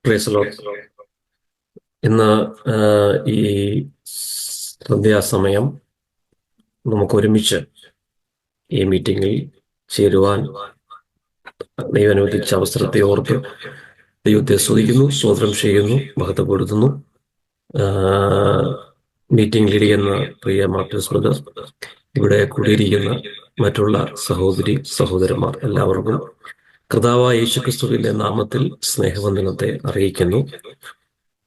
Price the Lord. ഇന്ന് ഈ സന്ധ്യാസമയം നമുക്ക് ഒരുമിച്ച് ഈ മീറ്റിംഗിൽ ചേരുവാൻ ദൈവം അനുവദിച്ച അവസരത്തെ ഓർത്ത് ദൈവത്തെ സ്തുതിക്കുന്നു, സ്തോത്രം ചെയ്യുന്നു, മഹത്വപ്പെടുത്തുന്നു. മീറ്റിംഗ് ലീഡ് ചെയ്യുന്ന പ്രിയ മാർട്ടിൻസ് ബ്രദർ, ഇവിടെ കൂടിയിരിക്കുന്ന മറ്റുള്ള സഹോദരി സഹോദരന്മാർ എല്ലാവർക്കും കർത്താവായ യേശുക്രിസ്തുവിന്റെ നാമത്തിൽ സ്നേഹവന്ദനത്തെ അറിയിക്കുന്നു.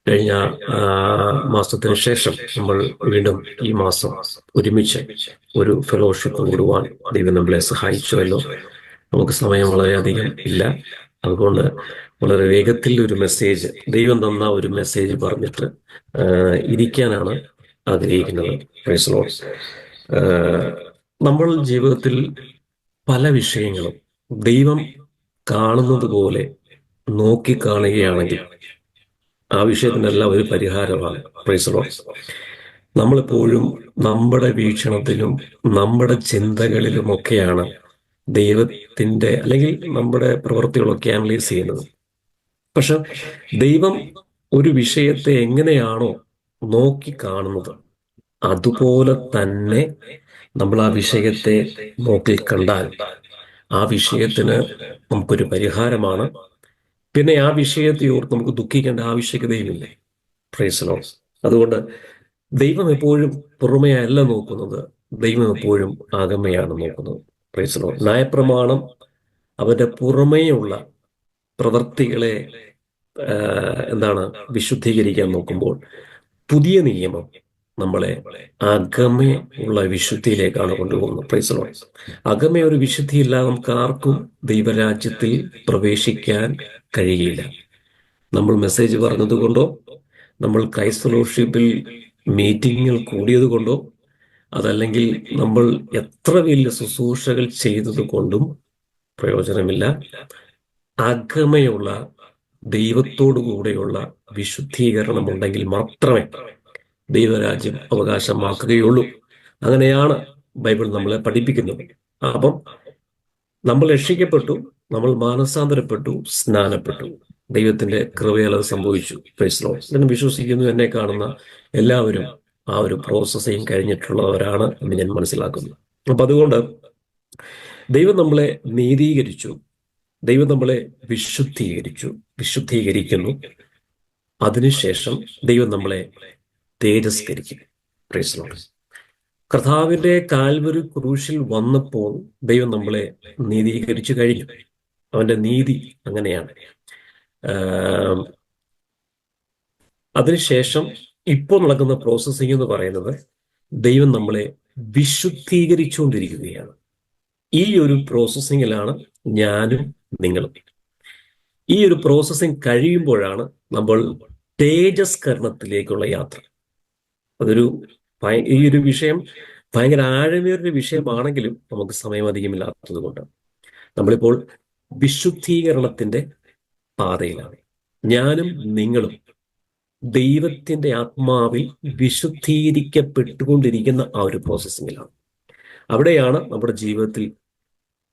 കഴിഞ്ഞ മാസത്തിന് ശേഷം നമ്മൾ വീണ്ടും ഈ മാസം ഒരുമിച്ച് ഒരു ഫെലോഷിപ്പ് കൂടുവാൻ ദൈവം നമ്മളെ സഹായിച്ചുവല്ലോ. നമുക്ക് സമയം വളരെയധികം ഇല്ല, അതുകൊണ്ട് വളരെ വേഗത്തിൽ ഒരു മെസ്സേജ്, ദൈവം തന്ന ഒരു മെസ്സേജ് പറഞ്ഞിട്ട് ഇരിക്കാനാണ് ആഗ്രഹിക്കുന്നത്. Price the Lord. നമ്മൾ ജീവിതത്തിൽ പല വിഷയങ്ങളും ദൈവം കാണുന്നത് പോലെ നോക്കിക്കാണുകയാണെങ്കിൽ ആ വിഷയത്തിനെല്ലാം ഒരു പരിഹാരമാണ്. Price the Lord. നമ്മളെപ്പോഴും നമ്മുടെ വീക്ഷണത്തിലും നമ്മുടെ ചിന്തകളിലുമൊക്കെയാണ് ദൈവത്തിന്റെ അല്ലെങ്കിൽ നമ്മുടെ പ്രവൃത്തികളൊക്കെ അനലൈസ് ചെയ്യുന്നത്. പക്ഷെ ദൈവം ഒരു വിഷയത്തെ എങ്ങനെയാണോ നോക്കി കാണുന്നത് അതുപോലെ തന്നെ നമ്മൾ ആ വിഷയത്തെ നോക്കി കണ്ടാൽ ആ വിഷയത്തിന് നമുക്കൊരു പരിഹാരമാണ്. പിന്നെ ആ വിഷയത്തെ ഓർത്ത് നമുക്ക് ദുഃഖിക്കേണ്ട ആവശ്യകതയുമില്ലേ. Praise the Lord. അതുകൊണ്ട് ദൈവം എപ്പോഴും പുറമെയല്ല നോക്കുന്നത്, ദൈവം എപ്പോഴും അകമയാണ് നോക്കുന്നത്. Praise the Lord. ന്യായപ്രമാണം അവന്റെ പുറമേയുള്ള പ്രവർത്തികളെ വിശുദ്ധീകരിക്കാൻ നോക്കുമ്പോൾ, പുതിയ നിയമം നമ്മളെ അകമേ ഉള്ള വിശുദ്ധിയിലേക്കാണ് കൊണ്ടുപോകുന്നത്. Price the Lord. അകമേ ഒരു വിശുദ്ധിയില്ലാതെ നമുക്ക് ആർക്കും ദൈവരാജ്യത്തിൽ പ്രവേശിക്കാൻ കഴിയില്ല. നമ്മൾ മെസ്സേജ് പറഞ്ഞതുകൊണ്ടോ, നമ്മൾ ക്രൈസ്റ്റ് ഫെലോഷിപ്പിൽ മീറ്റിങ്ങുകൾ കൂടിയത് കൊണ്ടോ, അതല്ലെങ്കിൽ നമ്മൾ എത്ര വലിയ ശുശ്രൂഷകൾ ചെയ്തത് കൊണ്ടും പ്രയോജനമില്ല. അകമയുള്ള ദൈവത്തോടു കൂടെയുള്ള വിശുദ്ധീകരണം ഉണ്ടെങ്കിൽ മാത്രമേ ദൈവരാജ്യം അവകാശമാക്കുകയുള്ളൂ. അങ്ങനെയാണ് ബൈബിൾ നമ്മളെ പഠിപ്പിക്കുന്നത്. അപ്പം നമ്മൾ രക്ഷിക്കപ്പെട്ടു, നമ്മൾ മാനസാന്തരപ്പെട്ടു, സ്നാനപ്പെട്ടു, ദൈവത്തിന്റെ കൃപയാൽ അത് സംഭവിച്ചു. Price the Lord. ഞാൻ വിശ്വസിക്കുന്നു, എന്നെ കാണുന്ന എല്ലാവരും ആ ഒരു പ്രോസസ്സിങ് കഴിഞ്ഞിട്ടുള്ളവരാണ് എന്ന് ഞാൻ മനസ്സിലാക്കുന്നു. അപ്പൊ അതുകൊണ്ട് ദൈവം നമ്മളെ നീതീകരിച്ചു, ദൈവം നമ്മളെ വിശുദ്ധീകരിക്കുന്നു. അതിനുശേഷം ദൈവം നമ്മളെ തേജസ്കരിക്കും. Praise the Lord. കർത്താവിന്റെ കാൽവരി ക്രൂശിൽ വന്നപ്പോൾ ദൈവം നമ്മളെ നീതീകരിച്ചു കഴിഞ്ഞു. അവന്റെ നീതി അങ്ങനെയാണ്. അതിനുശേഷം ഇപ്പോൾ നടക്കുന്ന പ്രോസസ്സിംഗ് എന്ന് പറയുന്നത് ദൈവം നമ്മളെ വിശുദ്ധീകരിച്ചുകൊണ്ടിരിക്കുകയാണ്. ഈ ഒരു പ്രോസസ്സിങ്ങിലാണ് ഞാനും നിങ്ങളും. ഈ ഒരു പ്രോസസ്സിങ് കഴിയുമ്പോഴാണ് നമ്മൾ തേജസ്കരണത്തിലേക്കുള്ള യാത്ര. ഈ ഒരു വിഷയം ഭയങ്കര ആഴമേറിയ വിഷയമാണെങ്കിലും നമുക്ക് സമയം അധികമില്ലാത്തത് കൊണ്ട് നമ്മളിപ്പോൾ വിശുദ്ധീകരണത്തിന്റെ പാതയിലാണ്. ഞാനും നിങ്ങളും ദൈവത്തിന്റെ ആത്മാവിൽ വിശുദ്ധീകരിക്കപ്പെട്ടുകൊണ്ടിരിക്കുന്ന ആ ഒരു പ്രോസസ്സിങ്ങിലാണ്. അവിടെയാണ് നമ്മുടെ ജീവിതത്തിൽ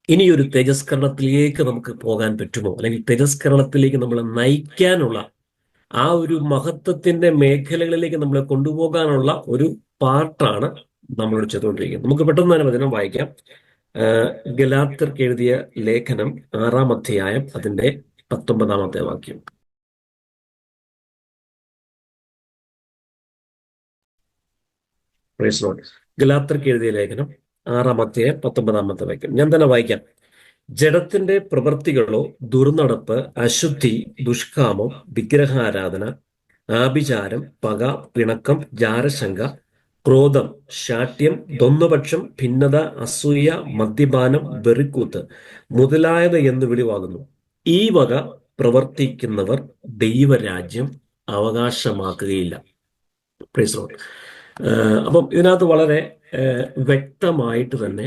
ഇനിയൊരു തേജസ്കരണത്തിലേക്ക് നമുക്ക് പോകാൻ പറ്റുമോ, അല്ലെങ്കിൽ തേജസ്കരണത്തിലേക്ക് നമ്മളെ നയിക്കാനുള്ള ആ ഒരു മഹത്വത്തിന്റെ മേഖലകളിലേക്ക് നമ്മളെ കൊണ്ടുപോകാനുള്ള ഒരു പാർട്ടാണ് നമ്മളോട് ചെയ്തുകൊണ്ടിരിക്കുന്നത്. നമുക്ക് പെട്ടെന്ന് തന്നെ വചനം വായിക്കാം. ഗലാത്യർക്ക് എഴുതിയ ലേഖനം 6-ാം അധ്യായം അതിന്റെ 19-ാമത്തെ വാക്യം. ഗലാത്യർക്ക് എഴുതിയ ലേഖനം 6-ാം അധ്യായം 19-ാമത്തെ വാക്യം ഞാൻ തന്നെ വായിക്കാം. ജഡത്തിന്റെ പ്രവൃത്തികളോ ദുർനടപ്പ്, അശുദ്ധി, ദുഷ്കാമം, വിഗ്രഹാരാധന, ആഭിചാരം, പക, പിണക്കം, ജാരശങ്ക, ക്രോധം, ശാഠ്യം, ദ്വന്ദ്വപക്ഷം, ഭിന്നത, അസൂയ, മദ്യപാനം, വെറിക്കൂത്ത് മുതലായത് എന്ന് വെളിവാകുന്നു. ഈ വക പ്രവർത്തിക്കുന്നവർ ദൈവരാജ്യം അവകാശമാക്കുകയില്ല. Price the Lord. അപ്പം ഇതിനകത്ത് വളരെ വ്യക്തമായിട്ട് തന്നെ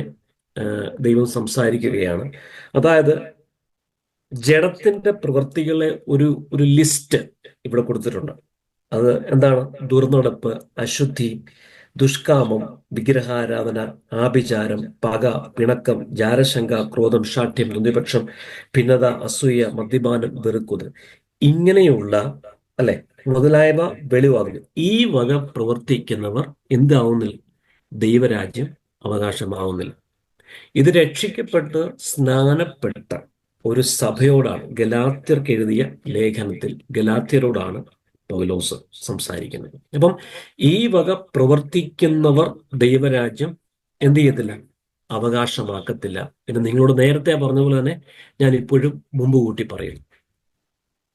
ദൈവം സംസാരിക്കുകയാണ്. അതായത് ജഡത്തിന്റെ പ്രവൃത്തികളെ ഒരു ലിസ്റ്റ് ഇവിടെ കൊടുത്തിട്ടുണ്ട്. അത് എന്താണ്? ദുർനടപ്പ്, അശുദ്ധി, ദുഷ്കാമം, വിഗ്രഹാരാധന, ആഭിചാരം, പക, പിണക്കം, ജാരശങ്ക, ക്രോധം, ശാഠ്യം, ദ്വന്ദ്വപക്ഷം, ഭിന്നത, അസൂയ, മദ്യപാനം, വെറുക്കുന്നത്. ഇങ്ങനെയുള്ള അല്ലെ മുതലായവ വെളിവാകുന്നു. ഈ വക പ്രവർത്തിക്കുന്നവർ എന്താവുന്നില്ല? ദൈവരാജ്യം അവകാശമാവുന്നില്ല. ഇത് രക്ഷിക്കപ്പെട്ട് സ്നാനപ്പെട്ട ഒരു സഭയോടാണ്, ഗലാത്യർക്ക് എഴുതിയ ലേഖനത്തിൽ ഗലാത്യരോടാണ് പൗലോസ് സംസാരിക്കുന്നത്. അപ്പം ഈ വക പ്രവർത്തിക്കുന്നവർ ദൈവരാജ്യം എന്ത് ചെയ്യത്തില്ല? അവകാശമാക്കത്തില്ല എന്ന് നിങ്ങളോട് നേരത്തെ പറഞ്ഞ പോലെ തന്നെ ഞാൻ ഇപ്പോഴും മുമ്പ് കൂട്ടി പറയുന്നു.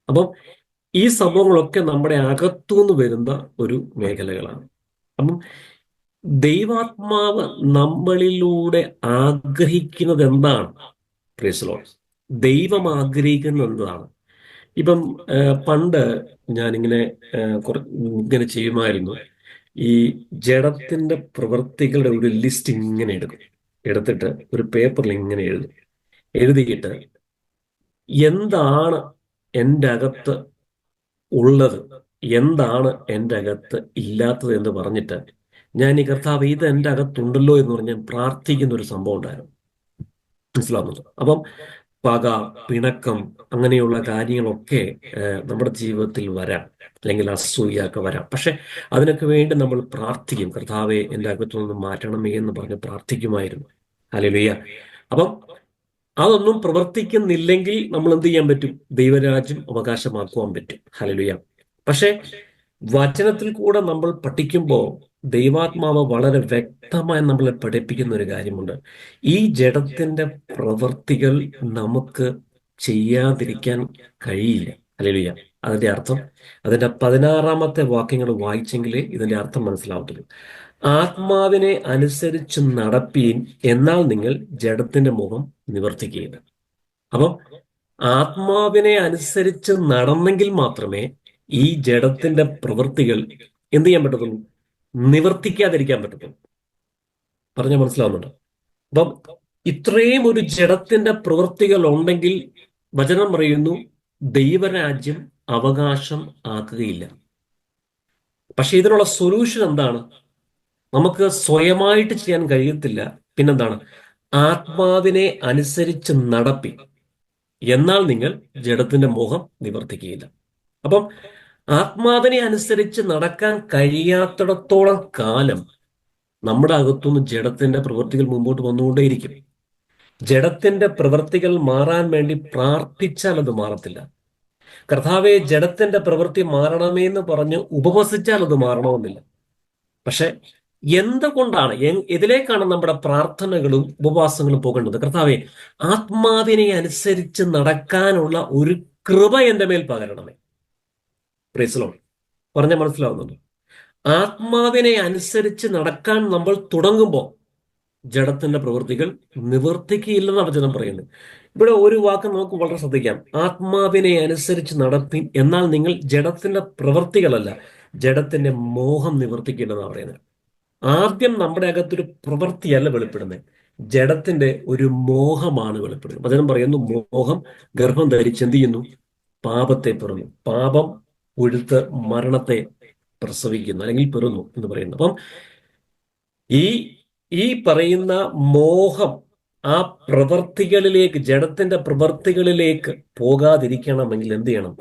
അപ്പം ഈ സംഭവങ്ങളൊക്കെ നമ്മുടെ അകത്തുനിന്ന് വരുന്ന ഒരു മേഖലകളാണ്. അപ്പം ദൈവാത്മാവ് നമ്മളിലൂടെ ആഗ്രഹിക്കുന്നത് എന്താണ്? Price the Lord. ദൈവം ആഗ്രഹിക്കുന്നത് എന്താണ്? ഇപ്പം പണ്ട് ഞാനിങ്ങനെ ഇങ്ങനെ ചെയ്യുമായിരുന്നു. ഈ ജഡത്തിന്റെ പ്രവൃത്തികളുടെ ഒരു ലിസ്റ്റ് ഇങ്ങനെ എടുത്തിട്ട് ഒരു പേപ്പറിൽ ഇങ്ങനെ എഴുതിയിട്ട് എന്താണ് എൻ്റെ അകത്ത് ഉള്ളത്, എന്താണ് എൻ്റെ അകത്ത് ഇല്ലാത്തത് എന്ന് പറഞ്ഞിട്ട് ഞാൻ ഈ കർത്താവ് ഇത് എൻ്റെ അകത്തുണ്ടല്ലോ എന്ന് പറഞ്ഞ് ഞാൻ പ്രാർത്ഥിക്കുന്ന ഒരു സംഭവം ഉണ്ടായിരുന്നു. മനസ്സിലാവുന്നുണ്ട്? അപ്പം പക, പിണക്കം, അങ്ങനെയുള്ള കാര്യങ്ങളൊക്കെ നമ്മുടെ ജീവിതത്തിൽ വരാം, അല്ലെങ്കിൽ അസൂയൊക്കെ വരാം. പക്ഷെ അതിനൊക്കെ വേണ്ടി നമ്മൾ പ്രാർത്ഥിക്കും. കർത്താവെ എൻ്റെ അകത്തു നിന്ന് മാറ്റണമേ എന്ന് പറഞ്ഞ് പ്രാർത്ഥിക്കുമായിരുന്നു. ഹല്ലേലൂയ. അപ്പം അതൊന്നും പ്രവർത്തിക്കുന്നില്ലെങ്കിൽ നമ്മൾ എന്ത് ചെയ്യാൻ പറ്റും? ദൈവരാജ്യം അവകാശമാക്കുവാൻ പറ്റും. ഹല്ലേലൂയ. പക്ഷെ വചനത്തിൽ കൂടെ നമ്മൾ പഠിക്കുമ്പോൾ ദൈവാത്മാവ് വളരെ വ്യക്തമായി നമ്മളെ പഠിപ്പിക്കുന്ന ഒരു കാര്യമുണ്ട്. ഈ ജഡത്തിന്റെ പ്രവൃത്തികൾ നമുക്ക് ചെയ്യാതിരിക്കാൻ കഴിയില്ല. ഹല്ലേലൂയ. അതിന്റെ 16 വാക്യങ്ങൾ വായിച്ചെങ്കിലേ ഇതിന്റെ അർത്ഥം മനസ്സിലാവത്തുള്ളൂ. ആത്മാവിനെ അനുസരിച്ച് നടപ്പീൻ, എന്നാൽ നിങ്ങൾ ജഡത്തിന്റെ മുഖം നിവർത്തിക്കുകയില്ല. അപ്പം ആത്മാവിനെ അനുസരിച്ച് നടന്നെങ്കിൽ മാത്രമേ ഈ ജഡത്തിന്റെ പ്രവൃത്തികൾ എന്ത് ചെയ്യാൻ പറ്റത്തുള്ളൂ? നിവർത്തിക്കാതിരിക്കാൻ പറ്റത്തുള്ളൂ. പറഞ്ഞ മനസ്സിലാവുന്നുണ്ടോ? അപ്പം ഇത്രയും ഒരു ജഡത്തിന്റെ പ്രവൃത്തികൾ ഉണ്ടെങ്കിൽ വചനം പറയുന്നു ദൈവരാജ്യം അവകാശം ആക്കുകയില്ല. പക്ഷെ ഇതിനുള്ള സൊല്യൂഷൻ എന്താണ്? നമുക്ക് സ്വയമായിട്ട് ചെയ്യാൻ കഴിയത്തില്ല. പിന്നെന്താണ്? ആത്മാവിനെ അനുസരിച്ച് നടപ്പി, എന്നാൽ നിങ്ങൾ ജഡത്തിന്റെ മോഹം നിവർത്തിക്കുകയില്ല. അപ്പം ആത്മാവിനെ അനുസരിച്ച് നടക്കാൻ കഴിയാത്തിടത്തോളം കാലം നമ്മുടെ അകത്തുനിന്ന് ജഡത്തിന്റെ പ്രവൃത്തികൾ മുമ്പോട്ട് വന്നുകൊണ്ടേയിരിക്കും. ജഡത്തിന്റെ പ്രവൃത്തികൾ മാറാൻ വേണ്ടി പ്രാർത്ഥിച്ചാൽ അത് മാറത്തില്ല. കർത്താവെ ജഡത്തിന്റെ പ്രവൃത്തി മാറണമേ എന്ന് പറഞ്ഞ് ഉപവസിച്ചാൽ അത് മാറണമെന്നില്ല. പക്ഷെ എന്തുകൊണ്ടാണ്, ഇതിലേക്കാണ് നമ്മുടെ പ്രാർത്ഥനകളും ഉപവാസങ്ങളും പോകേണ്ടത്? കർത്താവെ ആത്മാവിനെ അനുസരിച്ച് നടക്കാനുള്ള ഒരു കൃപ എന്റെ മേൽ പകരണമേ. Price the Lord. പറഞ്ഞ മനസ്സിലാവുന്നുണ്ട്? ആത്മാവിനെ അനുസരിച്ച് നടക്കാൻ നമ്മൾ തുടങ്ങുമ്പോൾ ജഡത്തിന്റെ പ്രവൃത്തികൾ നിവർത്തിക്കുകയില്ലെന്ന വചനം പറയുന്നത്. ഇവിടെ ഒരു വാക്ക് നമുക്ക് വളരെ ശ്രദ്ധിക്കാം. ആത്മാവിനെ അനുസരിച്ച് നടത്തി, എന്നാൽ നിങ്ങൾ ജഡത്തിന്റെ പ്രവൃത്തികളല്ല, ജഡത്തിന്റെ മോഹം നിവർത്തിക്കില്ലെന്നാണ് പറയുന്നത്. ആദ്യം നമ്മുടെ അകത്തൊരു പ്രവൃത്തിയല്ല വെളിപ്പെടുന്നത്, ജഡത്തിന്റെ ഒരു മോഹമാണ് വെളിപ്പെടുന്നത്. വചനം പറയുന്നു മോഹം ഗർഭം ധരിച്ച് എന്ത് ചെയ്യുന്നു? പാപത്തെ പിറന്നു. പാപം ഉഴുത്ത് മരണത്തെ പ്രസവിക്കുന്നു, അല്ലെങ്കിൽ പിറന്നു എന്ന് പറയുന്നു. അപ്പം ഈ പറയുന്ന മോഹം ആ പ്രവർത്തികളിലേക്ക്, ജഡത്തിന്റെ പ്രവർത്തികളിലേക്ക് പോകാതിരിക്കണമെങ്കിൽ എന്ത് ചെയ്യണം?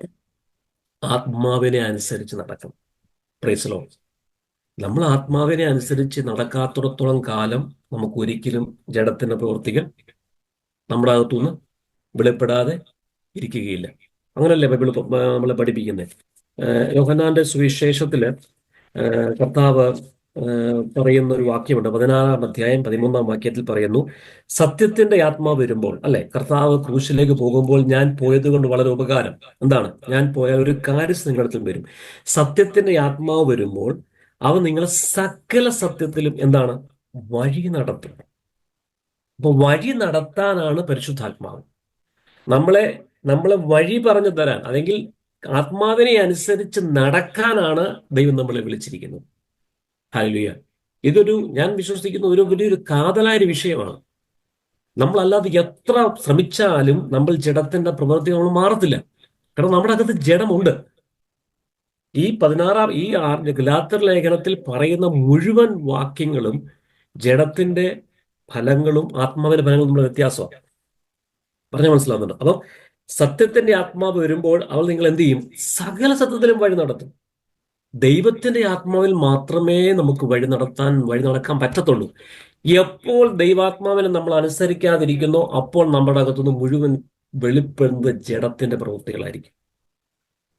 ആത്മാവിനെ അനുസരിച്ച് നടക്കണം. Price the Lord. നമ്മൾ ആത്മാവിനെ അനുസരിച്ച് നടക്കാത്തിടത്തോളം കാലം നമുക്ക് ഒരിക്കലും ജഡത്തിന്റെ പ്രവൃത്തികൾ നമ്മുടെ അകത്തുനിന്ന് വെളിപ്പെടാതെ ഇരിക്കുകയില്ല. അങ്ങനല്ലേ ബൈബിൾ നമ്മളെ പഠിപ്പിക്കുന്നത്? യോഹന്നാന്റെ സുവിശേഷത്തില് കർത്താവ് പറയുന്ന ഒരു വാക്യമുണ്ട്. 16-13 പറയുന്നു, സത്യത്തിന്റെ ആത്മാവ് വരുമ്പോൾ, അല്ലെ, കർത്താവ് ക്രൂശിലേക്ക് പോകുമ്പോൾ ഞാൻ പോയത് കൊണ്ട് വളരെ ഉപകാരം. എന്താണ്? ഞാൻ പോയ ഒരു കാര്യം നിങ്ങളുടെ വരും. സത്യത്തിന്റെ ആത്മാവ് വരുമ്പോൾ അവൻ നിങ്ങളെ സകല സത്യത്തിലും എന്താണ്? വഴി നടത്തും. അപ്പൊ വഴി നടത്താനാണ് പരിശുദ്ധാത്മാവ്. നമ്മളെ വഴി പറഞ്ഞു തരാൻ, അല്ലെങ്കിൽ ആത്മാവിനെ അനുസരിച്ച് നടക്കാനാണ് ദൈവം നമ്മളെ വിളിച്ചിരിക്കുന്നത്. ഹല്ലേലൂയ. ഞാൻ വിശ്വസിക്കുന്ന ഒരു വലിയൊരു കാതലായ വിഷയമാണ്. നമ്മളല്ലാതെ എത്ര ശ്രമിച്ചാലും നമ്മൾ ജഡത്തിന്റെ പ്രവൃത്തി നമ്മൾ മാറത്തില്ല. കാരണം നമ്മുടെ അകത്ത് ജഡമുണ്ട്. ഈ ഗലാത്യർ ലേഖനത്തിൽ പറയുന്ന മുഴുവൻ വാക്യങ്ങളും ജഡത്തിന്റെ ഫലങ്ങളും ആത്മാവിന്റെ ഫലങ്ങളും നമ്മുടെ വ്യത്യാസമാണ്. പറഞ്ഞാൽ മനസ്സിലാവുന്നുണ്ട്? അപ്പം സത്യത്തിന്റെ ആത്മാവ് വരുമ്പോൾ അവൾ നിങ്ങൾ എന്ത് ചെയ്യും? സകല സത്യത്തിലും വഴി നടത്തും. ദൈവത്തിന്റെ ആത്മാവിൽ മാത്രമേ നമുക്ക് വഴി നടക്കാൻ പറ്റത്തുള്ളൂ. എപ്പോൾ ദൈവാത്മാവിനെ നമ്മൾ അനുസരിക്കാതിരിക്കുന്നോ അപ്പോൾ നമ്മുടെ അകത്തുനിന്ന് മുഴുവൻ വെളിപ്പെടുന്നത് ജഡത്തിന്റെ പ്രവൃത്തികളായിരിക്കും.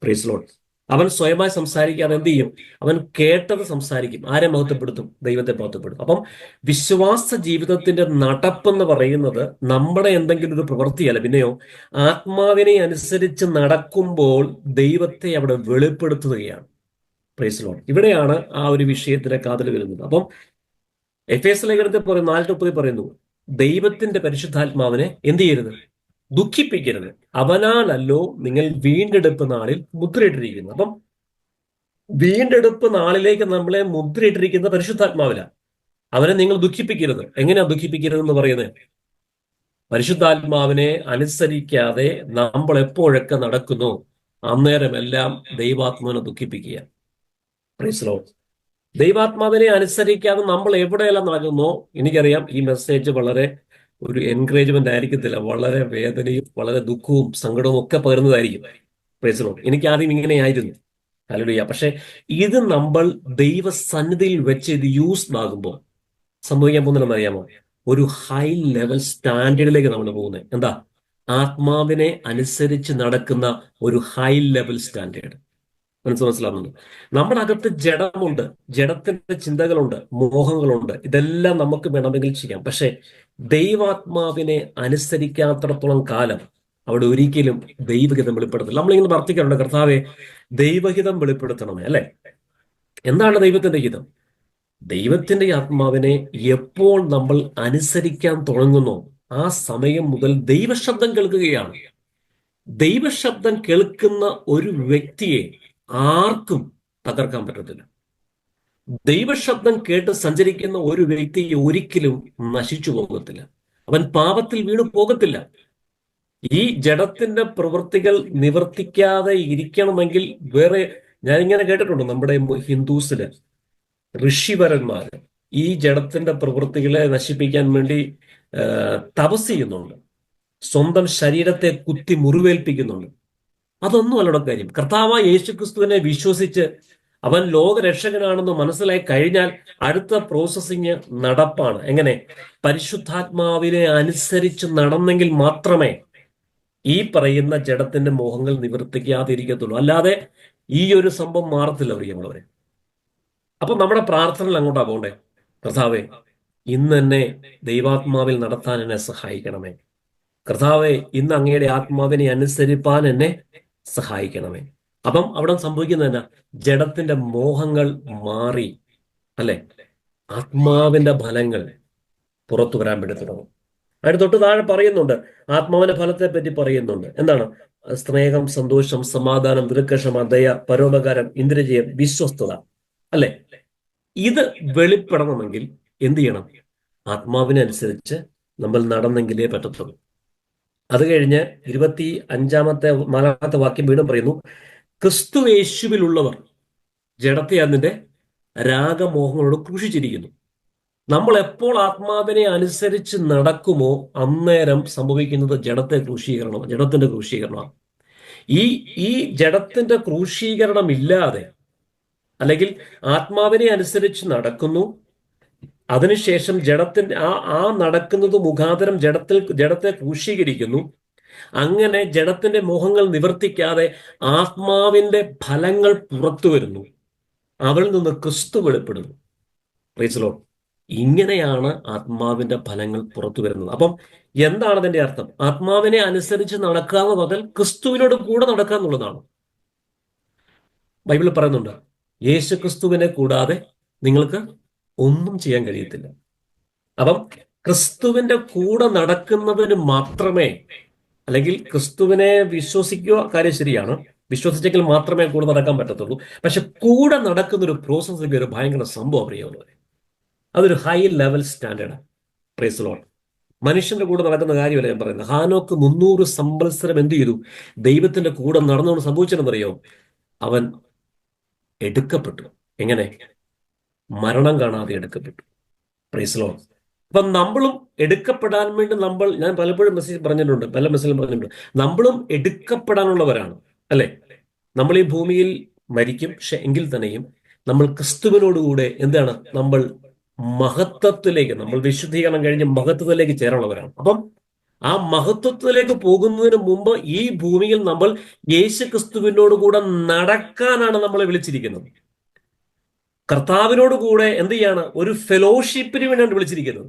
Praise Lord. അവൻ സ്വയമായി സംസാരിക്കാതെ എന്ത് ചെയ്യും? അവൻ കേട്ടത് സംസാരിക്കും. ആരെ മഹത്വപ്പെടുത്തും? ദൈവത്തെ മഹത്വപ്പെടുത്തും. അപ്പം വിശ്വാസ ജീവിതത്തിന്റെ നടപ്പെന്ന് പറയുന്നത് നമ്മുടെ എന്തെങ്കിലും ഒരു പ്രവൃത്തിയല്ല, പിന്നെയോ ആത്മാവിനെ അനുസരിച്ച് നടക്കുമ്പോൾ ദൈവത്തെ അവിടെ വെളിപ്പെടുത്തുകയാണ്. Praise Lord. ഇവിടെയാണ് ആ ഒരു വിഷയത്തിന്റെ കാതൽ വരുന്നത്. അപ്പം എഫേസ്യ ലേഖനത്തിൽ പറയുന്നു, 4:30 പറയുന്നു, ദൈവത്തിന്റെ പരിശുദ്ധാത്മാവിനെ എന്ത് ചെയ്യരുത്? ദുഃഖിപ്പിക്കരുത്. അവനാലല്ലോ നിങ്ങൾ വീണ്ടെടുപ്പ് നാളിൽ മുദ്രയിട്ടിരിക്കുന്നത്. അപ്പം വീണ്ടെടുപ്പ് നാളിലേക്ക് നമ്മളെ മുദ്രയിട്ടിരിക്കുന്ന പരിശുദ്ധാത്മാവിലാണ്. അവനെ നിങ്ങൾ ദുഃഖിപ്പിക്കരുത്. എങ്ങനെയാ ദുഃഖിപ്പിക്കരുത് എന്ന് പറയുന്നത്? പരിശുദ്ധാത്മാവിനെ അനുസരിക്കാതെ നമ്മൾ എപ്പോഴൊക്കെ നടക്കുന്നു അന്നേരമെല്ലാം ദൈവാത്മാവിനെ ദുഃഖിപ്പിക്കുക. Praise Lord. ദൈവാത്മാവിനെ അനുസരിക്കാതെ നമ്മൾ എവിടെയെല്ലാം നടക്കുന്നോ, എനിക്കറിയാം ഈ മെസ്സേജ് വളരെ ഒരു എൻകറേജ്മെന്റ് ആയിരിക്കത്തില്ല, വളരെ വേദനയും വളരെ ദുഃഖവും സങ്കടവും ഒക്കെ പകരുന്നതായിരിക്കും. Praise Lord. എനിക്ക് ആദ്യം ഇങ്ങനെയായിരുന്നു, ഹല്ലേലൂയ. പക്ഷെ ഇത് നമ്മൾ ദൈവസന്നിധിയിൽ വെച്ച് ഇത് യൂസ്ഡ് ആകുമ്പോൾ സംഭവിക്കാൻ പോകുന്നതെന്ന് അറിയാമോ? ഒരു ഹൈ ലെവൽ സ്റ്റാൻഡേർഡിലേക്ക് നമ്മൾ പോകുന്നത്. എന്താ? ആത്മാവിനെ അനുസരിച്ച് നടക്കുന്ന ഒരു ഹൈ ലെവൽ സ്റ്റാൻഡേർഡ്. മനസ്സിലാവുന്നുണ്ട്? നമ്മുടെ അകത്ത് ജഡമുണ്ട്, ജഡത്തിന്റെ ചിന്തകളുണ്ട്, മോഹങ്ങളുണ്ട്. ഇതെല്ലാം നമുക്ക് വേണമെങ്കിൽ ചെയ്യാം. പക്ഷെ ദൈവാത്മാവിനെ അനുസരിക്കാത്തിടത്തോളം കാലം അവിടെ ഒരിക്കലും ദൈവഹിതം വെളിപ്പെടുത്തില്ല. നമ്മളിങ്ങനെ പ്രാർത്ഥിക്കാറുണ്ട്, കർത്താവെ ദൈവഹിതം വെളിപ്പെടുത്തണമേ, അല്ലെ? എന്താണ് ദൈവത്തിന്റെ ഹിതം? ദൈവത്തിന്റെ ആത്മാവിനെ എപ്പോൾ നമ്മൾ അനുസരിക്കാൻ തുടങ്ങുന്നോ ആ സമയം മുതൽ ദൈവശബ്ദം കേൾക്കുകയാണ്. ദൈവശബ്ദം കേൾക്കുന്ന ഒരു വ്യക്തിയെ ആർക്കും തകർക്കാൻ പറ്റത്തില്ല. ദൈവശബ്ദം കേട്ട് സഞ്ചരിക്കുന്ന ഒരു വ്യക്തി ഒരിക്കലും നശിച്ചു പോകത്തില്ല. അവൻ പാപത്തിൽ വീണു പോകത്തില്ല. ഈ ജഡത്തിന്റെ പ്രവൃത്തികൾ നിവർത്തിക്കാതെ ഇരിക്കണമെങ്കിൽ വേറെ, ഞാനിങ്ങനെ കേട്ടിട്ടുണ്ട്, നമ്മുടെ ഹിന്ദുസില് ഋഷിവരന്മാര് ഈ ജഡത്തിന്റെ പ്രവൃത്തികളെ നശിപ്പിക്കാൻ വേണ്ടി തപസ് ചെയ്യുന്നുണ്ട്, സ്വന്തം ശരീരത്തെ കുത്തി മുറിവേൽപ്പിക്കുന്നുണ്ട്. അതൊന്നും അല്ലട കാര്യം. കർത്താവായ യേശുക്രിസ്തുവിനെ വിശ്വസിച്ച് അവൻ ലോകരക്ഷകനാണെന്ന് മനസ്സിലായി കഴിഞ്ഞാൽ അടുത്ത പ്രോസസ്സിങ് നടപ്പാണ്. എങ്ങനെ? പരിശുദ്ധാത്മാവിനെ അനുസരിച്ച് നടന്നെങ്കിൽ മാത്രമേ ഈ പറയുന്ന ജഡത്തിന്റെ മോഹങ്ങൾ നിവർത്തിക്കാതിരിക്കത്തുള്ളൂ. അല്ലാതെ ഈ ഒരു സംഭവം മാറത്തില്ല പ്രിയമുള്ളവരെ. അപ്പൊ നമ്മുടെ പ്രാർത്ഥനകൾ അങ്ങോട്ടാ പോകണ്ടേ? കർത്താവെ ഇന്ന് എന്നെ ദൈവാത്മാവിൽ നടത്താൻ എന്നെ സഹായിക്കണമേ. കർത്താവെ ഇന്ന് അങ്ങയുടെ ആത്മാവിനെ അനുസരിപ്പാൻ എന്നെ സഹായിക്കണമേ. അപ്പം അവിടെ സംഭവിക്കുന്നത് എന്നാ? ജഡത്തിന്റെ മോഹങ്ങൾ മാറി, അല്ലെ? ആത്മാവിന്റെ ഫലങ്ങൾ പുറത്തു വരാൻ വേണ്ടി തുടങ്ങും. അതിന് തൊട്ട് താഴെ പറയുന്നുണ്ട്, ആത്മാവിന്റെ ഫലത്തെ പറ്റി പറയുന്നുണ്ട്. എന്താണ്? സ്നേഹം, സന്തോഷം, സമാധാനം, ദീർഘക്ഷമ, ദയ, പരോപകാരം, ഇന്ദ്രിയജയം, വിശ്വസ്തത, അല്ലെ? ഇത് വെളിപ്പെടണമെങ്കിൽ എന്ത് ചെയ്യണം? ആത്മാവിനെ അനുസരിച്ച് നമ്മൾ നടന്നെങ്കിലേ പറ്റത്തുള്ളൂ. അത് കഴിഞ്ഞ് 4-ാമത്തെ വാക്യം വീണ്ടും പറയുന്നു, ക്രിസ്തു യേശുവിലുള്ളവർ ജഡത്തെ അതിന്റെ രാഗമോഹങ്ങളോട് ക്രൂശിച്ചിരിക്കുന്നു. നമ്മൾ എപ്പോൾ ആത്മാവിനെ അനുസരിച്ച് നടക്കുമോ അന്നേരം സംഭവിക്കുന്നത് ജഡത്തിന്റെ ക്രൂശീകരണമാണ്. ഈ ജഡത്തിന്റെ ക്രൂശീകരണം ഇല്ലാതെ, അല്ലെങ്കിൽ ആത്മാവിനെ അനുസരിച്ച് നടക്കുന്നു, അതിനുശേഷം ജഡത്തിന്റെ ആ നടക്കുന്നത് മുഖാന്തരം ജഡത്തെ ക്രൂശീകരിക്കുന്നു. അങ്ങനെ ജഡത്തിന്റെ മോഹങ്ങൾ നിവർത്തിക്കാതെ ആത്മാവിന്റെ ഫലങ്ങൾ പുറത്തു വരുന്നു. അവരിൽ നിന്ന് ക്രിസ്തു വെളിപ്പെടുന്നു. Praise Lord. ഇങ്ങനെയാണ് ആത്മാവിന്റെ ഫലങ്ങൾ പുറത്തു വരുന്നത്. അപ്പം എന്താണ് അതിന്റെ അർത്ഥം? ആത്മാവിനെ അനുസരിച്ച് നടക്കുക എന്ന് പറഞ്ഞാൽ ക്രിസ്തുവിനോട് കൂടെ നടക്കുക എന്നുള്ളതാണ്. ബൈബിളിൽ പറയുന്നുണ്ട്, യേശു ക്രിസ്തുവിനെ കൂടാതെ നിങ്ങൾക്ക് ഒന്നും ചെയ്യാൻ കഴിയത്തില്ല. അപ്പം ക്രിസ്തുവിന്റെ കൂടെ നടക്കുന്നതിന് മാത്രമേ, അല്ലെങ്കിൽ ക്രിസ്തുവിനെ വിശ്വസിക്കുക, കാര്യം ശരിയാണ്, വിശ്വസിച്ചെങ്കിൽ മാത്രമേ കൂടെ നടക്കാൻ പറ്റത്തുള്ളൂ. പക്ഷെ കൂടെ നടക്കുന്ന ഒരു പ്രോസസ്സിന്റെ ഒരു ഭയങ്കര സംഭവം അറിയാവുന്നവരെ, അതൊരു ഹൈ ലെവൽ സ്റ്റാൻഡേർഡാണ്. Praise Lord. മനുഷ്യന്റെ കൂടെ നടക്കുന്ന കാര്യമല്ല ഞാൻ പറയുന്നത്. ഹാനോക്ക് 300 സംവത്സരം എന്ത് ചെയ്തു? ദൈവത്തിന്റെ കൂടെ നടന്നുകൊണ്ട് സംഭവിച്ചതെന്നറിയോ? അവൻ എടുക്കപ്പെട്ടു. എങ്ങനെ? മരണം കാണാതെ എടുക്കപ്പെട്ടു. Praise Lord. അപ്പൊ നമ്മളും എടുക്കപ്പെടാൻ വേണ്ടി ഞാൻ പലപ്പോഴും മെസ്സേജ് പറഞ്ഞിട്ടുണ്ട്, പല മെസ്സേജും പറഞ്ഞിട്ടുണ്ട്, നമ്മളും എടുക്കപ്പെടാനുള്ളവരാണ്, അല്ലെ? നമ്മൾ ഈ ഭൂമിയിൽ മരിക്കും, പക്ഷെ എങ്കിൽ തന്നെയും നമ്മൾ ക്രിസ്തുവിനോടുകൂടെ എന്താണ്, നമ്മൾ മഹത്വത്തിലേക്ക്, നമ്മൾ വിശുദ്ധീകരണം കഴിഞ്ഞ് മഹത്വത്തിലേക്ക് ചേരാനുള്ളവരാണ്. അപ്പം ആ മഹത്വത്തിലേക്ക് പോകുന്നതിന് മുമ്പ് ഈ ഭൂമിയിൽ നമ്മൾ യേശു ക്രിസ്തുവിനോട് കൂടെ നടക്കാനാണ് നമ്മളെ വിളിച്ചിരിക്കുന്നത്. കർത്താവിനോട് കൂടെ എന്ത് ചെയ്യാണ്? ഒരു ഫെലോഷിപ്പിന് വേണ്ടിയാണ് വിളിച്ചിരിക്കുന്നത്.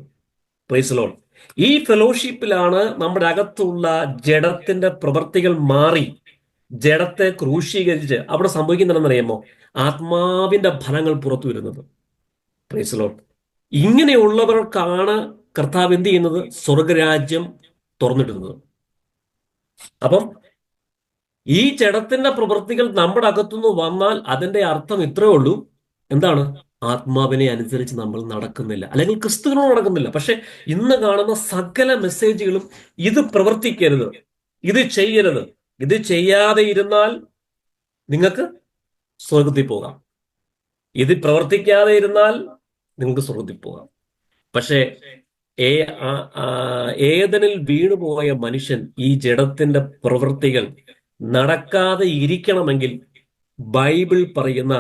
Praise Lord. ഈ ഫെലോഷിപ്പിലാണ് നമ്മുടെ അകത്തുള്ള ജഡത്തിന്റെ പ്രവൃത്തികൾ മാറി ജഡത്തെ ക്രൂശീകരിച്ച് അവിടെ സംഭവിക്കുന്നുണ്ടെന്നറിയാമോ? ആത്മാവിന്റെ ഫലങ്ങൾ പുറത്തു വരുന്നത്. Praise Lord. ഇങ്ങനെയുള്ളവർക്കാണ് കർത്താവ് എന്ത് ചെയ്യുന്നത്? സ്വർഗരാജ്യം തുറന്നിടുന്നത്. അപ്പം ഈ ജഡത്തിന്റെ പ്രവൃത്തികൾ നമ്മുടെ അകത്തുനിന്ന് വന്നാൽ അതിന്റെ അർത്ഥം ഇത്രയേ ഉള്ളൂ. എന്താണ്? ആത്മാവിനെ അനുസരിച്ച് നമ്മൾ നടക്കുന്നില്ല, അല്ലെങ്കിൽ ക്രിസ്തുവിനോട് നടക്കുന്നില്ല. പക്ഷെ ഇന്ന് കാണുന്ന സകല മെസ്സേജുകളും ഇത് പ്രവർത്തിക്കരുത്, ഇത് ചെയ്യരുത്, ഇത് ചെയ്യാതെ ഇരുന്നാൽ നിങ്ങൾക്ക് സ്വർഗത്തിൽ പോകാം, ഇത് പ്രവർത്തിക്കാതെ ഇരുന്നാൽ നിങ്ങൾക്ക് സ്വർഗത്തിൽ പോകാം. പക്ഷേ ഏദനിൽ വീണുപോയ മനുഷ്യൻ ഈ ജഡത്തിന്റെ പ്രവൃത്തികൾ നടക്കാതെ ഇരിക്കണമെങ്കിൽ ബൈബിൾ പറയുന്ന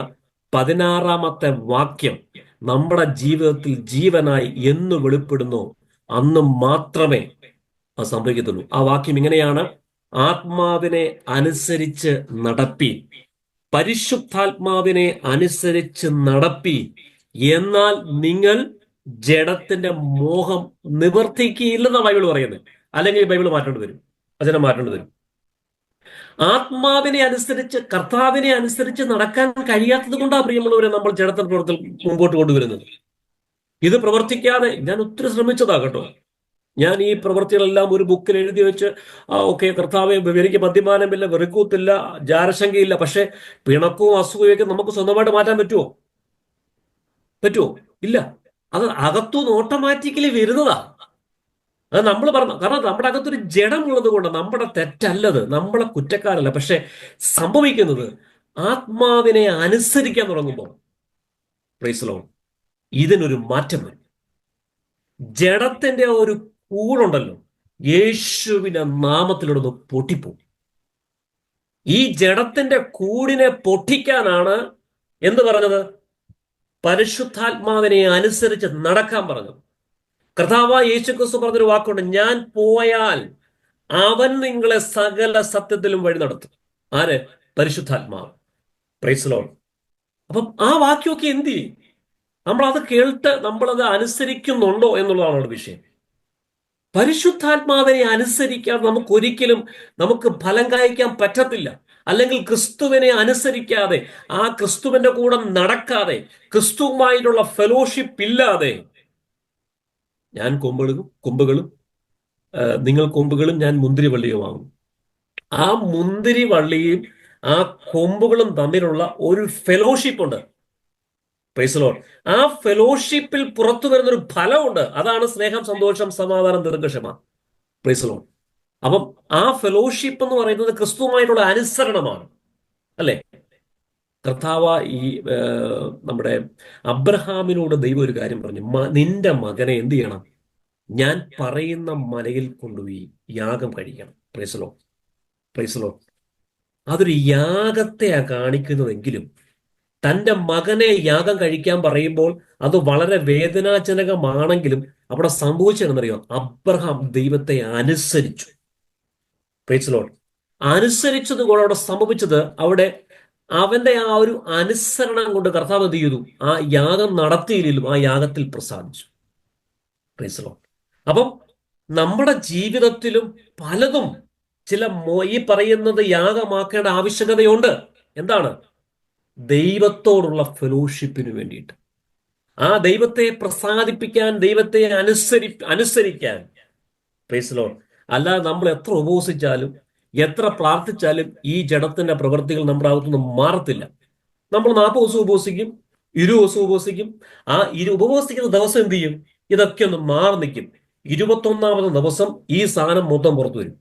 16-ാമത്തെ വാക്യം നമ്മുടെ ജീവിതത്തിൽ ജീവനായി എന്ന് വെളിപ്പെടുന്നു, അന്ന് മാത്രമേ അത് സംഭവിക്കത്തുള്ളൂ. ആ വാക്യം ഇങ്ങനെയാണ്: ആത്മാവിനെ അനുസരിച്ച് നടപ്പി, പരിശുദ്ധാത്മാവിനെ അനുസരിച്ച് നടപ്പി, എന്നാൽ നിങ്ങൾ ജഡത്തിന്റെ മോഹം നിവർത്തിക്കുകയില്ലെന്ന ബൈബിൾ പറയുന്നത്. അല്ലെങ്കിൽ ബൈബിൾ മാറ്റേണ്ടി വരും, വചനം മാറ്റേണ്ടി വരും. ആത്മാവിനെ അനുസരിച്ച്, കർത്താവിനെ അനുസരിച്ച് നടക്കാൻ കഴിയാത്തത് കൊണ്ടാണ് പ്രിയമുള്ളവരെ നമ്മൾ ജഡത്തിന്റെ പ്രവർത്തനം മുമ്പോട്ട് കൊണ്ടുവരുന്നത്. ഇത് പ്രവർത്തിക്കാതെ ഞാൻ ഒത്തിരി ശ്രമിച്ചതാ കേട്ടോ. ഞാൻ ഈ പ്രവൃത്തികളെല്ലാം ഒരു ബുക്കിൽ എഴുതി വെച്ച്, ഓക്കെ കർത്താവെ, എനിക്ക് മദ്യപാനമില്ല, വെറുക്കൂത്തില്ല, ജാരശങ്കയില്ല. പക്ഷെ പിണക്കവും അസുഖമൊക്കെ നമുക്ക് സ്വന്തമായിട്ട് മാറ്റാൻ പറ്റുമോ? ഇല്ല. അത് അകത്തുനിന്ന് ഓട്ടോമാറ്റിക്കലി വരുന്നതാ. അത് നമ്മൾ പറഞ്ഞു. കാരണം നമ്മുടെ അകത്തൊരു ജഡമുള്ളത് കൊണ്ട്, നമ്മുടെ തെറ്റല്ലത്, നമ്മളെ കുറ്റക്കാരല്ല. പക്ഷെ സംഭവിക്കുന്നത് ആത്മാവിനെ അനുസരിക്കാൻ തുടങ്ങുമ്പോൾ പ്രൈസ് ലോർഡ് ഇതിനൊരു മാറ്റം വരും. ജഡത്തിന്റെ ഒരു കൂടുണ്ടല്ലോ, യേശുവിന്റെ നാമത്തിലൂടെ പൊട്ടിപ്പോകും. ഈ ജഡത്തിന്റെ കൂടിനെ പൊട്ടിക്കാനാണ് എന്ത് പറഞ്ഞത്? പരിശുദ്ധാത്മാവിനെ അനുസരിച്ച് നടക്കാൻ പറഞ്ഞത്. കർത്താവായ യേശുക്രിസ്തു പറഞ്ഞൊരു വാക്കുണ്ട്: ഞാൻ പോയാൽ അവൻ നിങ്ങളെ സകല സത്യത്തിലും വഴി നടത്തും. ആര്? പരിശുദ്ധാത്മാവ്. Praise Lord. അപ്പം ആ വാക്യമൊക്കെ എന്ത് ചെയ്യും? നമ്മളത് കേട്ട് നമ്മളത് അനുസരിക്കുന്നുണ്ടോ എന്നുള്ളതാണ് വിഷയം. പരിശുദ്ധാത്മാവിനെ അനുസരിക്കാതെ നമുക്ക് ഫലം കായ്ക്കാൻ പറ്റത്തില്ല. അല്ലെങ്കിൽ ക്രിസ്തുവിനെ അനുസരിക്കാതെ, ആ ക്രിസ്തുവിന്റെ കൂടെ നടക്കാതെ, ക്രിസ്തുവുമായിട്ടുള്ള ഫെലോഷിപ്പ് ഇല്ലാതെ, ഞാൻ കൊമ്പുകളും നിങ്ങൾ കൊമ്പുകളും ഞാൻ മുന്തിരിവള്ളിയുമാകും. ആ മുന്തിരിവള്ളിയും ആ കൊമ്പുകളും തമ്മിലുള്ള ഒരു ഫെലോഷിപ്പ് ഉണ്ട്. Praise Lord. ആ ഫെലോഷിപ്പിൽ പുറത്തു വരുന്നൊരു ഫലമുണ്ട്. അതാണ് സ്നേഹം, സന്തോഷം, സമാധാനം, ദീർഘക്ഷമ. Price Lord. അപ്പം ആ ഫെലോഷിപ്പ് എന്ന് പറയുന്നത് ക്രിസ്തുവുമായിട്ടുള്ള അനുസരണമാണ്, അല്ലെ? കർത്താവ് ഈ നമ്മുടെ അബ്രഹാമിനോട് ദൈവം ഒരു കാര്യം പറഞ്ഞു: നിന്റെ മകനെ എന്ത് ചെയ്യണം? ഞാൻ പറയുന്ന മലയിൽ കൊണ്ടുപോയി യാഗം കഴിക്കണം. Praise Lord. Praise Lord. അതൊരു യാഗത്തെയാ കാണിക്കുന്നതെങ്കിലും തന്റെ മകനെ യാഗം കഴിക്കാൻ പറയുമ്പോൾ അത് വളരെ വേദനാജനകമാണെങ്കിലും അവിടെ സംഭവിച്ചതെന്നറിയോ? അബ്രഹാം ദൈവത്തെ അനുസരിച്ചു. Praise Lord. അനുസരിച്ചത് കൊണ്ട് അവിടെ സംഭവിച്ചത്, അവിടെ അവന്റെ ആ ഒരു അനുസരണം കൊണ്ട് കർത്താവ് എന്ത് ചെയ്തു? ആ യാഗം നടത്തിയില്ലെങ്കിലും ആ യാഗത്തിൽ പ്രസാദിച്ചു. Price Lord. അപ്പം നമ്മുടെ ജീവിതത്തിലും പലതും ഈ പറയുന്നത് യാഗമാക്കേണ്ട ആവശ്യകതയുണ്ട്. എന്താണ്? ദൈവത്തോടുള്ള ഫെലോഷിപ്പിന് വേണ്ടിയിട്ട്, ആ ദൈവത്തെ പ്രസാദിപ്പിക്കാൻ, ദൈവത്തെ അനുസരിക്കാൻ. Praise Lord. അല്ലാതെ നമ്മൾ എത്ര ഉപവസിച്ചാലും എത്ര പ്രാർത്ഥിച്ചാലും ഈ ജഡത്തിന്റെ പ്രവൃത്തികൾ നമ്മുടെ അകത്തുനിന്ന് മാറത്തില്ല. നമ്മൾ 40 ദിവസം ഉപവസിക്കും, 20 ദിവസം ഉപവസിക്കും. ആ ഉപവസിക്കുന്ന ദിവസം എന്ത് ചെയ്യും? ഇതൊക്കെ ഒന്ന് മാറി നിൽക്കും. 21-ാമത് ദിവസം ഈ സാധനം മൊത്തം പുറത്തു വരും.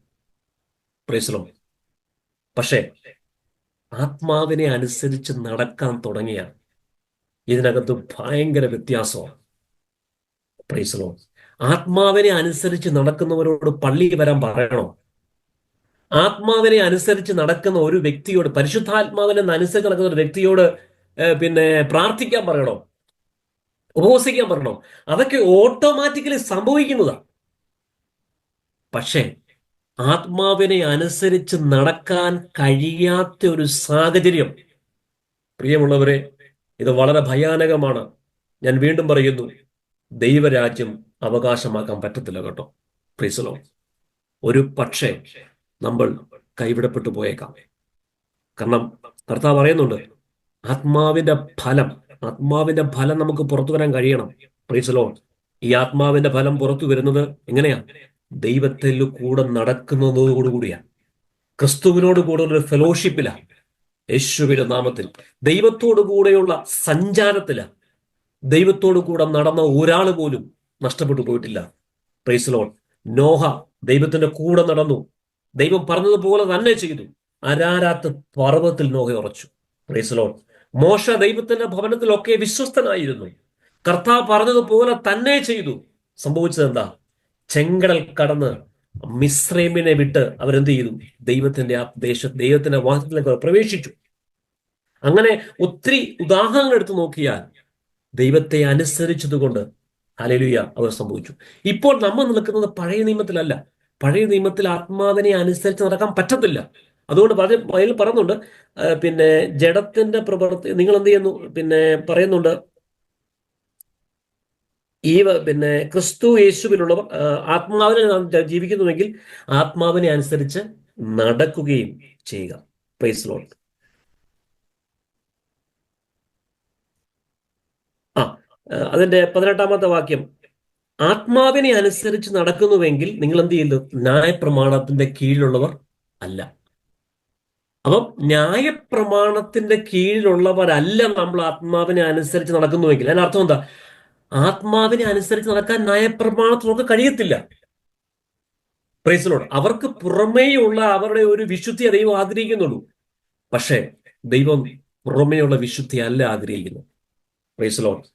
Praise Lord. പക്ഷേ ആത്മാവിനെ അനുസരിച്ച് നടക്കാൻ തുടങ്ങിയ ഇതിനകത്ത് ഭയങ്കര വ്യത്യാസമാണ്. Praise Lord. ആത്മാവിനെ അനുസരിച്ച് നടക്കുന്നവരോട് പള്ളി വരാൻ പറയണോ? ആത്മാവിനെ അനുസരിച്ച് നടക്കുന്ന ഒരു വ്യക്തിയോട്, പരിശുദ്ധാത്മാവിനെ അനുസരിച്ച് നടക്കുന്ന ഒരു വ്യക്തിയോട് പിന്നെ പ്രാർത്ഥിക്കാൻ പറയണോ? ഉപവസിക്കാൻ പറയണോ? അതൊക്കെ ഓട്ടോമാറ്റിക്കലി സംഭവിക്കുന്നതാണ്. പക്ഷേ ആത്മാവിനെ അനുസരിച്ച് നടക്കാൻ കഴിയാത്ത ഒരു സാഹചര്യം, പ്രിയമുള്ളവരെ, ഇത് വളരെ ഭയാനകമാണ്. ഞാൻ വീണ്ടും പറയുന്നു, ദൈവരാജ്യം അവകാശമാക്കാൻ പറ്റത്തില്ല കേട്ടോ. Price the Lord. ഒരു പക്ഷേ നമ്മൾ കൈവിടപ്പെട്ടു പോയേക്കാം. കാരണം കർത്താവ് പറയുന്നുണ്ട്, ആത്മാവിന്റെ ഫലം ആത്മാവിന്റെ ഫലം നമുക്ക് പുറത്തു വരാൻ കഴിയണം. Price the Lord. ഈ ആത്മാവിന്റെ ഫലം പുറത്തു വരുന്നത് എങ്ങനെയാ? ദൈവത്തിൽ കൂടെ നടക്കുന്നതോടുകൂടിയാ, ക്രിസ്തുവിനോട് കൂടെ ഒരു ഫെലോഷിപ്പിലാ, യേശുവിന്റെ നാമത്തിൽ ദൈവത്തോടു കൂടെയുള്ള സഞ്ചാരത്തിലാ. ദൈവത്തോടു കൂടെ നടന്ന ഒരാൾ പോലും നഷ്ടപ്പെട്ടു പോയിട്ടില്ല. Price the Lord. നോഹ ദൈവത്തിന്റെ കൂടെ നടന്നു, ദൈവം പറഞ്ഞതുപോലെ തന്നെ ചെയ്തു. അരാരാത്ത് പർവ്വതത്തിൽ നോഹ ഉറച്ചു. Price the Lord. മോശ ദൈവത്തിന്റെ ഭവനത്തിലൊക്കെ വിശ്വസ്തനായിരുന്നു, കർത്താവ് പറഞ്ഞതുപോലെ തന്നെ ചെയ്തു. സംഭവിച്ചത് എന്താ? ചെങ്കടൽ കടന്ന് മിസ്രൈമിനെ വിട്ട് അവരെന്ത് ചെയ്തു? ദൈവത്തിന്റെ ആ ദൈവത്തിന്റെ വാസത്തിലേക്ക് പ്രവേശിച്ചു. അങ്ങനെ ഒത്തിരി ഉദാഹരണങ്ങൾ എടുത്തു നോക്കിയാൽ ദൈവത്തെ അനുസരിച്ചതുകൊണ്ട് ഹല്ലേലൂയ അവർ സംഭവിച്ചു. ഇപ്പോൾ നമ്മൾ നിൽക്കുന്നത് പഴയ നിയമത്തിലല്ല. പഴയ നിയമത്തിൽ ആത്മാവിനെ അനുസരിച്ച് നടക്കാൻ പറ്റത്തില്ല. അതുകൊണ്ട് ബൈബിൾ പറയുന്നുണ്ട്, പിന്നെ ജഡത്തിന്റെ പ്രവൃത്തി നിങ്ങൾ എന്ത് ചെയ്യുന്നു, പിന്നെ പറയുന്നുണ്ട്, ഈ പിന്നെ ക്രിസ്തു യേശുവിലുള്ളവർ ആത്മാവിനെ ജീവിക്കുന്നുവെങ്കിൽ ആത്മാവിനെ അനുസരിച്ച് നടക്കുകയും ചെയ്യുക. Price the Lord. അതിന്റെ 18-ാമത്തെ വാക്യം, ആത്മാവിനെ അനുസരിച്ച് നടക്കുന്നുവെങ്കിൽ നിങ്ങൾ എന്ത് ചെയ്യുന്നു? ന്യായപ്രമാണത്തിന്റെ കീഴിലുള്ളവർ അല്ല. അപ്പം ന്യായപ്രമാണത്തിന്റെ കീഴിലുള്ളവരല്ല നമ്മൾ ആത്മാവിനെ അനുസരിച്ച് നടക്കുന്നുവെങ്കിൽ അതിനർത്ഥം എന്താ? ആത്മാവിനെ അനുസരിച്ച് നടക്കാൻ ന്യായപ്രമാണത്തിനൊക്കെ കഴിയത്തില്ല. Price the Lord. അവർക്ക് പുറമേയുള്ള അവരുടെ ഒരു വിശുദ്ധി ദൈവം ആഗ്രഹിക്കുന്നുള്ളൂ. പക്ഷേ ദൈവം പുറമേയുള്ള വിശുദ്ധി അല്ല ആഗ്രഹിക്കുന്നു. Price the Lord.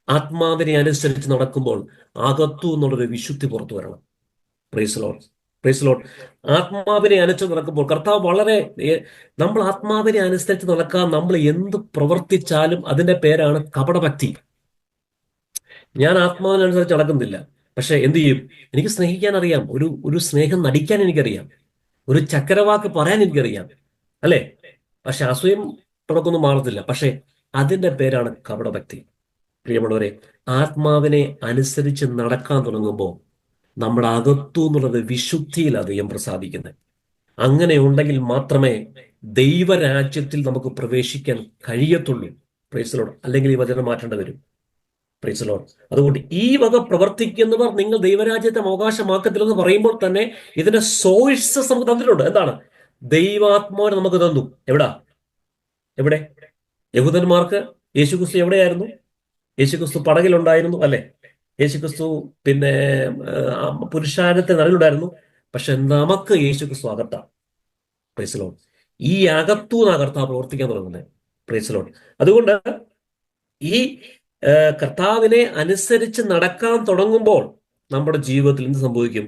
ആത്മാവിനെ അനുസരിച്ച് നടക്കുമ്പോൾ അകത്തു എന്നുള്ളൊരു വിശുദ്ധി പുറത്തു വരണം. Price the Lord. Price the Lord. ആത്മാവിനെ അനുസരിച്ച് നടക്കുമ്പോൾ കർത്താവ് വളരെ, നമ്മൾ ആത്മാവിനെ അനുസരിച്ച് നടക്കാൻ നമ്മൾ എന്ത് പ്രവർത്തിച്ചാലും അതിന്റെ പേരാണ് കപടഭക്തി. ഞാൻ ആത്മാവിനനുസരിച്ച് നടക്കുന്നില്ല, പക്ഷെ എന്ത് ചെയ്യും? എനിക്ക് സ്നേഹിക്കാൻ അറിയാം, ഒരു സ്നേഹം നടിക്കാൻ എനിക്കറിയാം, ഒരു ചക്കരവാക്ക് പറയാൻ എനിക്കറിയാം, അല്ലേ? പക്ഷെ അസൂയം തുടക്കൊന്നും മാറത്തില്ല. പക്ഷെ അതിന്റെ പേരാണ് കപടഭക്തി. പ്രിയമുള്ളവരെ, ആത്മാവിനെ അനുസരിച്ച് നടക്കാൻ തുടങ്ങുമ്പോൾ നമ്മുടെ അകത്തു എന്നുള്ളത് വിശുദ്ധിയിൽ അധികം പ്രസാദിക്കുന്നത്. അങ്ങനെ ഉണ്ടെങ്കിൽ മാത്രമേ ദൈവരാജ്യത്തിൽ നമുക്ക് പ്രവേശിക്കാൻ കഴിയത്തുള്ളൂ. Praise the Lord. അല്ലെങ്കിൽ ഈ വചനം മാറ്റേണ്ടി വരും. Praise the Lord. അതുകൊണ്ട് ഈ വക പ്രവർത്തിക്കുന്നവർ നിങ്ങൾ ദൈവരാജ്യത്തെ അവകാശമാക്കത്തില്ലെന്ന് പറയുമ്പോൾ തന്നെ ഇതിന്റെ സോഴ്സസ് നമുക്ക് തന്നിട്ടുണ്ട്. എന്താണ്? ദൈവാത്മാവിനെ നമുക്ക് തന്നു. എവിടെ? യഹൂദന്മാർക്ക് യേശുക്രിസ്തു എവിടെയായിരുന്നു? യേശുക്രിസ്തു പടകിലുണ്ടായിരുന്നു, അല്ലെ? യേശുക്രിസ്തു പിന്നെ പുരുഷാരത്തെ നടുവിലുണ്ടായിരുന്നു. പക്ഷെ നമുക്ക് യേശുക്രിസ്തു അകത്താ. Price the Lord. ഈ അകത്തു കർത്താവ് പ്രവർത്തിക്കാൻ തുടങ്ങുന്നത്. Price the Lord. അതുകൊണ്ട് ഈ കർത്താവിനെ അനുസരിച്ച് നടക്കാൻ തുടങ്ങുമ്പോൾ നമ്മുടെ ജീവിതത്തിൽ എന്ത് സംഭവിക്കും?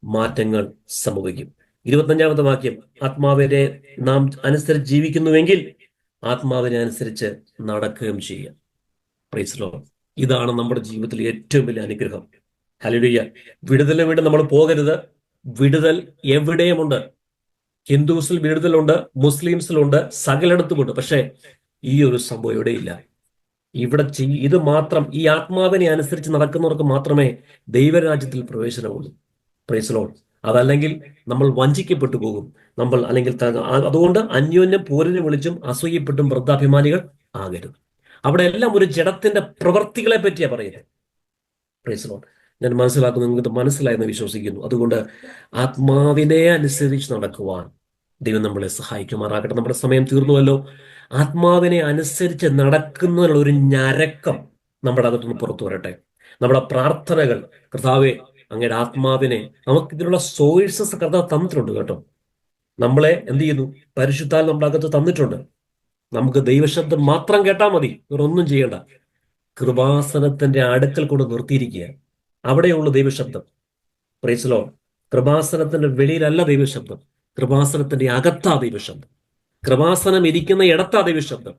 മാറ്റങ്ങൾ സംഭവിക്കും. 25-ാമത്തെ വാക്യം, ആത്മാവിനെ നാം അനുസരിച്ച് ജീവിക്കുന്നുവെങ്കിൽ ആത്മാവിനെ അനുസരിച്ച് നടക്കുകയും ചെയ്യാം. Price the Lord. ഇതാണ് നമ്മുടെ ജീവിതത്തിൽ ഏറ്റവും വലിയ അനുഗ്രഹം. ഹല്ലേലൂയ. വിടുതലിന് വേണ്ടി നമ്മൾ പോകരുത്. വിടുതൽ എവിടെയുമുണ്ട്. ഹിന്ദുസിൽ വിടുതലുണ്ട്, മുസ്ലിംസിലുണ്ട്, സകലയിടത്തുമുണ്ട്. പക്ഷെ ഈ ഒരു സംഭവം എവിടെയില്ല. ഇവിടെ ഇത് മാത്രം, ഈ ആത്മാവിനെ അനുസരിച്ച് നടക്കുന്നവർക്ക് മാത്രമേ ദൈവരാജ്യത്തിൽ പ്രവേശനമുള്ളൂ. Price the Lord. അതല്ലെങ്കിൽ നമ്മൾ വഞ്ചിക്കപ്പെട്ടു പോകും. നമ്മൾ അല്ലെങ്കിൽ അതുകൊണ്ട് അന്യോന്യം പോരിനെ വിളിച്ചും അസൂയപ്പെട്ടും വൃദ്ധാഭിമാനികൾ ആകരുത്. അവിടെ എല്ലാം ഒരു ജഡത്തിന്റെ പ്രവൃത്തികളെ പറ്റിയാ പറയുന്നത്. Price the Lord. ഞാൻ മനസ്സിലാക്കുന്നു, നിങ്ങൾക്ക് മനസ്സിലായെന്ന് വിശ്വസിക്കുന്നു. അതുകൊണ്ട് ആത്മാവിനെ അനുസരിച്ച് നടക്കുവാൻ ദൈവം നമ്മളെ സഹായിക്കുമാറാകട്ടെ. നമ്മുടെ സമയം തീർന്നുവല്ലോ. ആത്മാവിനെ അനുസരിച്ച് നടക്കുന്നതിനുള്ള ഒരു ഞരക്കം നമ്മുടെ അകത്തുനിന്ന് പുറത്തു വരട്ടെ. നമ്മുടെ പ്രാർത്ഥനകൾ, കർത്താവേ അങ്ങയുടെ ആത്മാവിനെ, നമുക്കിതിനുള്ള സോഴ്സസ് കർത്താവ് തന്നിട്ടുണ്ട് കേട്ടോ. നമ്മളെ എന്ത് ചെയ്യുന്നു? പരിശുദ്ധാൽ നമ്മുടെ അകത്ത് തന്നിട്ടുണ്ട്. നമുക്ക് ദൈവശബ്ദം മാത്രം കേട്ടാൽ മതി, വേറൊന്നും ചെയ്യണ്ട. കൃപാസനത്തിന്റെ അടുക്കൽ കൊണ്ട് നിർത്തിയിരിക്കുക. അവിടെയുള്ള ദൈവശബ്ദം. Praise the Lord. കൃപാസനത്തിന്റെ വെളിയിലല്ല ദൈവശബ്ദം, കൃപാസനത്തിന്റെ അകത്താ ദൈവശബ്ദം, കൃപാസനം ഇരിക്കുന്ന ഇടത്താ ദൈവശബ്ദം.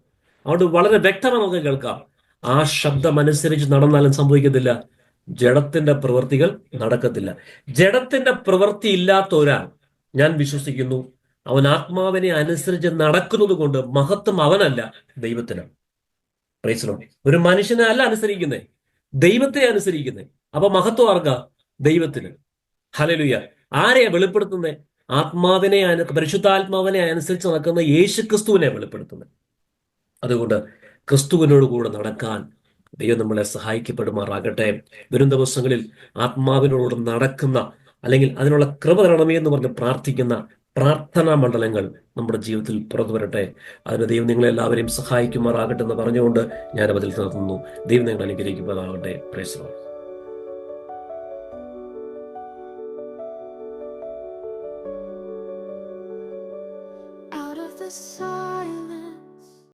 അതുകൊണ്ട് വളരെ വ്യക്തമായി നമുക്ക് കേൾക്കാം. ആ ശബ്ദം അനുസരിച്ച് നടന്നാലും സംഭവിക്കത്തില്ല, ജഡത്തിന്റെ പ്രവൃത്തികൾ നടക്കത്തില്ല. ജഡത്തിന്റെ പ്രവൃത്തി ഇല്ലാത്ത ഒരാൾ, ഞാൻ വിശ്വസിക്കുന്നു, അവൻ ആത്മാവിനെ അനുസരിച്ച് നടക്കുന്നത് കൊണ്ട് മഹത്വം അവനല്ല, ദൈവത്തിനാണ്. Price the Lord. ഒരു മനുഷ്യനെ അല്ല അനുസരിക്കുന്നേ, ദൈവത്തെ അനുസരിക്കുന്നേ. അപ്പൊ മഹത്വം ആർക്കാ? ദൈവത്തിന്. ഹല്ലേലൂയ. ആരെയാ വെളിപ്പെടുത്തുന്നത്? ആത്മാവിനെ, പരിശുദ്ധാത്മാവിനെ അനുസരിച്ച് നടക്കുന്ന യേശുക്രിസ്തുവിനെ വെളിപ്പെടുത്തുന്നത്. അതുകൊണ്ട് ക്രിസ്തുവിനോട് കൂടെ നടക്കാൻ ദൈവം നമ്മളെ സഹായിക്കപ്പെടുമാറാകട്ടെ. വരും ദിവസങ്ങളിൽ ആത്മാവിനോട് നടക്കുന്ന, അല്ലെങ്കിൽ അതിനുള്ള കൃപ തരണമേ എന്ന് പറഞ്ഞ് പ്രാർത്ഥിക്കുന്ന പ്രാർത്ഥനാ മണ്ഡലങ്ങൾ നമ്മുടെ ജീവിതത്തിൽ പുറത്തു വരട്ടെ. അതിന് ദൈവം നിങ്ങളെല്ലാവരെയും സഹായിക്കുമാറാകട്ടെ എന്ന് പറഞ്ഞുകൊണ്ട് ഞാൻ അതിൽ നിർത്തുന്നു. ദൈവം നിങ്ങൾ അനുഗ്രഹിക്കുമാറാകട്ടെ. Price the Lord. Out of the silence